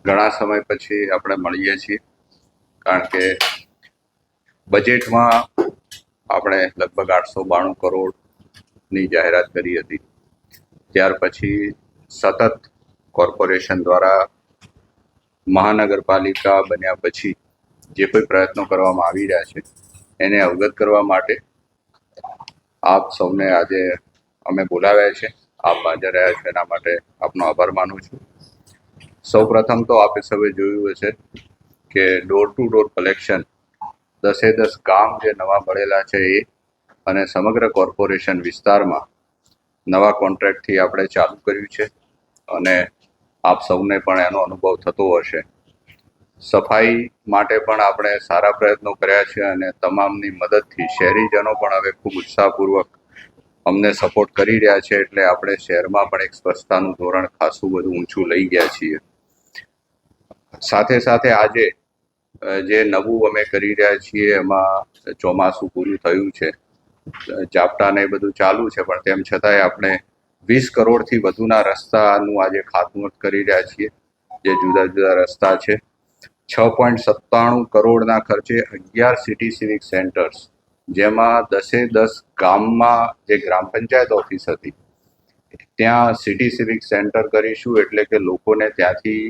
ઘણા સમય પછી આપણે મળીએ છીએ, કારણ કે બજેટમાં આપણે લગભગ 892 કરોડની જાહેરાત કરી હતી. ત્યાર પછી સતત કોર્પોરેશન દ્વારા મહાનગરપાલિકા બન્યા પછી જે કોઈ પ્રયત્નો કરવામાં આવી રહ્યા છે એને અવગત કરવા માટે આપ સૌને આજે અમે બોલાવ્યા છે. આપ હાજર રહ્યા છો એના માટે આપનો આભાર માનું છું. સૌપ્રથમ તો આપે સૌએ જોયું હશે કે ડોર ટુ ડોર કલેક્શન 10 ગામ જે નવા મળેલા છે એ અને સમગ્ર કોર્પોરેશન વિસ્તારમાં નવા કોન્ટ્રાક્ટથી આપણે ચાલુ કર્યું છે અને આપ સૌને પણ એનો અનુભવ થતો હશે. સફાઈ માટે પણ આપણે સારા પ્રયત્નો કર્યા છે અને તમામની મદદથી શહેરીજનો પણ હવે ખૂબ ઉત્સાહપૂર્વક અમને સપોર્ટ કરી રહ્યા છે, એટલે આપણે શહેરમાં પણ એક સ્વચ્છતાનું ધોરણ ખાસું બધું ઊંચું લઈ ગયા છીએ. સાથે સાથે આજે જે નવું અમે કરી રહ્યા છીએ એમાં ચોમાસું પૂરું થયું છે, ઝાપટા ને બધું ચાલુ છે, પણ તેમ છતાંય આપણે 20 કરોડથી વધુના રસ્તાનું આજે ખાતમુહૂર્ત કરી રહ્યા છીએ. જે જુદા જુદા રસ્તા છે 6.97 કરોડના ખર્ચે 11 સિટી સિવિક સેન્ટર્સ, જેમાં 10 ગામમાં જે ગ્રામ પંચાયત ઓફિસ હતી ત્યાં સિટી સિવિક સેન્ટર કરીશું, એટલે કે લોકોને ત્યાંથી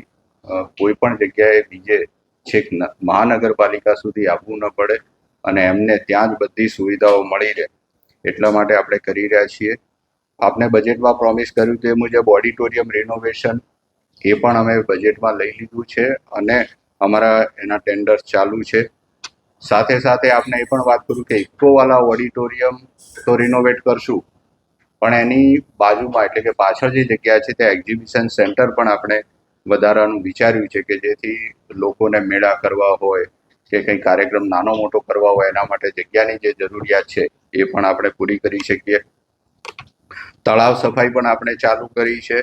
કોઈ પણ જગ્યાએ બીજે છેક મહાનગરપાલિકા સુધી આવવું ન પડે અને એમને ત્યાં જ બધી સુવિધાઓ મળી રહે. એટલા માટે આપણે કરી રહ્યા છીએ. આપને બજેટમાં પ્રોમિસ કર્યું તે મુજબ ઓડિટોરિયમ રિનોવેશન એ પણ અમે બજેટમાં લઈ લીધું છે અને અમારા એના ટેન્ડર્સ ચાલુ છે. સાથે સાથે આપને એ પણ વાત કરું કે ઇકોવાલા ઓડિટોરિયમ તો રિનોવેટ કરશું, પણ એની બાજુમાં એટલે કે પાછળ જે જગ્યા છે ત્યાં એક્ઝિબિશન સેન્ટર પણ આપણે વધારાનું વિચાર્યું છે, કે જેથી લોકોને મેળા કરવા હોય કે કંઈ કાર્યક્રમ નાનો મોટો કરવા હોય એના માટે જગ્યાની જે જરૂરિયાત છે એ પણ આપણે પૂરી કરી શકીએ. તળાવ સફાઈ પણ આપણે ચાલુ કરી છે,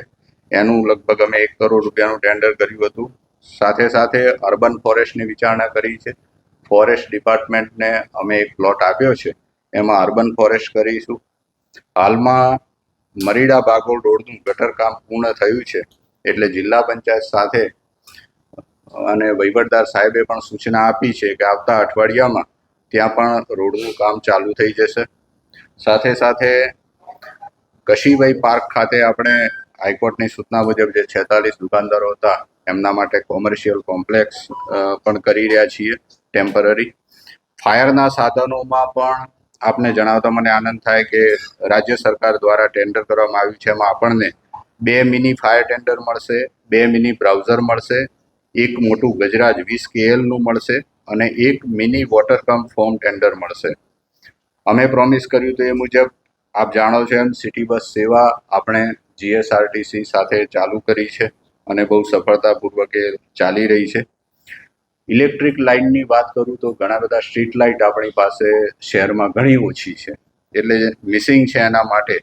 એનું લગભગ અમે 1 કરોડ રૂપિયાનું ટેન્ડર કર્યું હતું. સાથે સાથે અર્બન ફોરેસ્ટની વિચારણા કરી છે. ફોરેસ્ટ ડિપાર્ટમેન્ટને અમે એક પ્લોટ આપ્યો છે, એમાં અર્બન ફોરેસ્ટ કરીશું. હાલમાં મરીડા બાગોળ રોડનું ગટર કામ પૂર્ણ થયું છે, એટલે જિલ્લા પંચાયત સાથે અને વહીવટદાર સાહેબે પણ સૂચના આપી છે કે આવતા અઠવાડિયામાં ત્યાં પણ રોડનું કામ ચાલુ થઈ જશે. સાથે સાથે કશીભાઈ પાર્ક ખાતે આપણે હાઈકોર્ટની સૂચના મુજબ જે 46 દુકાનદારો હતા એમના માટે કોમર્શિયલ કોમ્પ્લેક્સ પણ કરી રહ્યા છીએ ટેમ્પરરી. ફાયરના સાધનોમાં પણ આપને જણાવતા મને આનંદ થાય કે રાજ્ય સરકાર દ્વારા ટેન્ડર કરવામાં આવ્યું છે, એમાં આપણને 2 મિની ફાયર ટેન્ડર મળશે, 2 મિની બ્રાઉઝર મળશે, એક મોટું ગજરાજ 20 KLનું મળશે અને એક મિની વોટર કમ ફોર્મ ટેન્ડર મળશે. અમે પ્રોમિસ કર્યું તો એ મુજબ આપ જાણો છો એમ સિટી બસ સેવા આપણે GSRTC સાથે ચાલુ કરી છે અને બહુ સફળતાપૂર્વક એ ચાલી રહી છે. ઇલેક્ટ્રિક લાઇનની વાત કરું તો ઘણા બધા સ્ટ્રીટ લાઇટ આપણી પાસે શહેરમાં ઘણી ઓછી છે, એટલે મિસિંગ છે. એના માટે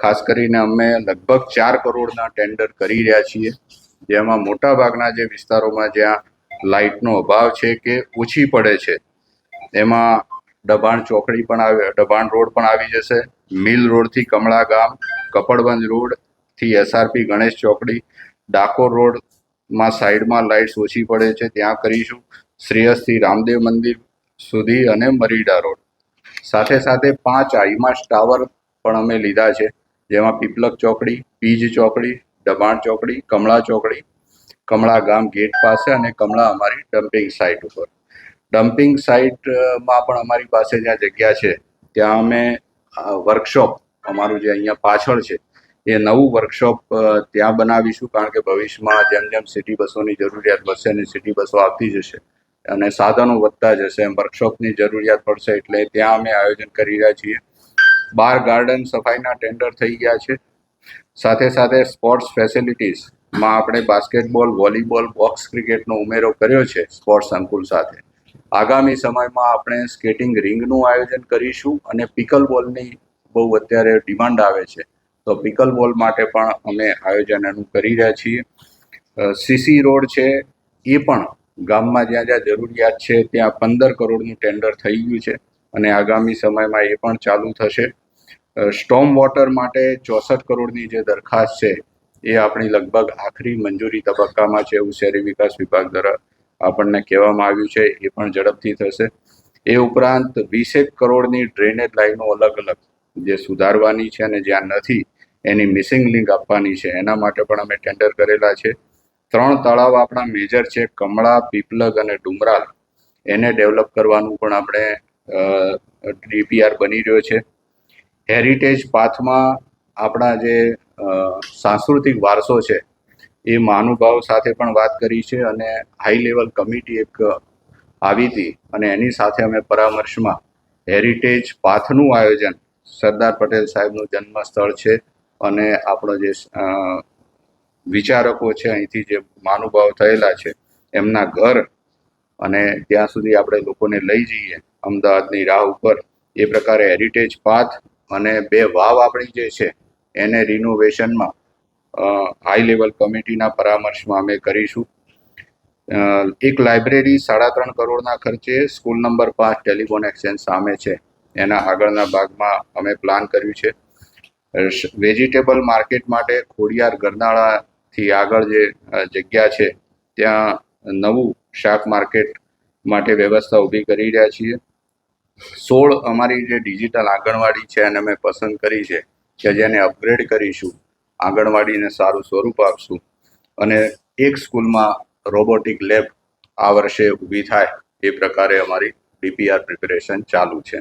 ખાસ કરીને અમે લગભગ 4 કરોડના ટેન્ડર કરી રહ્યા છીએ, જેમાં મોટાભાગના જે વિસ્તારોમાં જ્યાં લાઇટનો અભાવ છે કે ઓછી પડે છે એમાં દબાણ ચોકડી પણ દબાણ રોડ પણ આવી જશે, મિલ રોડથી કમળા ગામ, કપડવંજ રોડથી SRP ગણેશ ચોકડી, ડાકોર રોડમાં સાઈડમાં લાઇટ્સ ઓછી પડે છે ત્યાં કરીશું, શ્રેયસથી રામદેવ મંદિર સુધી અને મરીડા રોડ. સાથે સાથે 5 આઈમાસ ટાવર પણ અમે લીધા છે, જેમાં પીપલક ચોકડી, પીજ ચોકડી, દબાણ ચોકડી, કમળા ચોકડી, કમળા ગામ ગેટ પાસે અને કમળા અમારી ડમ્પિંગ સાઇટ ઉપર. ડમ્પિંગ સાઇટમાં પણ અમારી પાસે જ્યાં જગ્યા છે ત્યાં અમે વર્કશોપ અમારું જે અહીંયા પાછળ છે એ નવું વર્કશોપ ત્યાં બનાવીશું, કારણ કે ભવિષ્યમાં જેમ જેમ સિટી બસોની જરૂરિયાત વધશે અને સિટી બસો આવતી જશે અને સાધનો વધતા જશે એમ વર્કશોપની જરૂરિયાત પડશે, એટલે ત્યાં અમે આયોજન કરી રહ્યા છીએ. 12 ગાર્ડન સફાઈના ટેન્ડર થઈ ગયા છે. સાથે સાથે સ્પોર્ટ્સ ફેસિલિટીઝમાં આપણે બાસ્કેટબોલ, વોલીબોલ, બોક્સ ક્રિકેટનો ઉમેરો કર્યો છે સ્પોર્ટ્સ સંકુલ સાથે. આગામી સમયમાં આપણે સ્કેટિંગ રિંગનું આયોજન કરીશું અને પિકલ બોલની બહુ અત્યારે ડિમાન્ડ આવે છે, તો પિકલ બોલ માટે પણ અમે આયોજન એનું કરી રહ્યા છીએ. CC રોડ છે એ પણ ગામમાં જ્યાં જ્યાં જરૂરિયાત છે ત્યાં 15 કરોડનું ટેન્ડર થઈ ગયું છે અને આગામી સમયમાં એ પણ ચાલુ થશે. સ્ટોર્મ વોટર માટે 64 કરોડની જે દરખાસ્ત છે એ આપણી લગભગ આખરી મંજૂરી તબક્કામાં છે એવું શહેરી વિકાસ વિભાગ દ્વારા આપણને કહેવામાં આવ્યું છે. એ પણ ઝડપથી થશે. એ ઉપરાંત 20 કરોડની ડ્રેનેજ લાઈનો અલગ અલગ જે સુધારવાની છે અને જ્યાં નથી એની મિસિંગ લિંક આપવાની છે, એના માટે પણ અમે ટેન્ડર કરેલા છે. 3 તળાવ આપણા મેજર છે, કમળા, પીપલગ અને ડુમરાલ. એને ડેવલપ કરવાનું પણ આપણે ડીપીઆર બની રહ્યો છે. હેરિટેજ પાથમાં આપણા જે સાંસ્કૃતિક વારસો છે એ મહાનુભાવો સાથે પણ વાત કરી છે અને હાઈ લેવલ કમિટી એક આવી હતી અને એની સાથે અમે પરામર્શમાં હેરિટેજ પાથનું આયોજન, સરદાર પટેલ સાહેબનું જન્મ સ્થળ છે અને આપણો જે વિચારકો છે અહીંથી જે મહાનુભાવો થયેલા છે એમના ઘર અને ત્યાં સુધી આપણે લોકોને લઈ જઈએ અમદાવાદની રાહ ઉપર, એ પ્રકારે હેરિટેજ પાથ અને 2 વાવ આપણી જે છે એને રિનોવેશનમાં હાઈ લેવલ કમિટીના પરામર્શમાં અમે કરીશું. એક લાઇબ્રેરી 3.5 કરોડના ખર્ચે સ્કૂલ નંબર 5 ટેલિફોન એક્સચેન્જ સામે છે, એના આગળના ભાગમાં અમે પ્લાન કર્યું છે. વેજીટેબલ માર્કેટ માટે ખોડિયાર ગરનાળાથી આગળ જે જગ્યા છે ત્યાં નવું શાક માર્કેટ માટે વ્યવસ્થા ઊભી કરી રહ્યા છીએ. 16 અમારી જે ડિજિટલ આંગણવાડી છે એને અમે પસંદ કરી છે કે જેને અપગ્રેડ કરીશું, આંગણવાડીને સારું સ્વરૂપ આપશું અને એક સ્કૂલમાં રોબોટિક લેબ આ વર્ષે ઊભી થાય એ પ્રકારે અમારી ડીપીઆર પ્રિપેરેશન ચાલુ છે.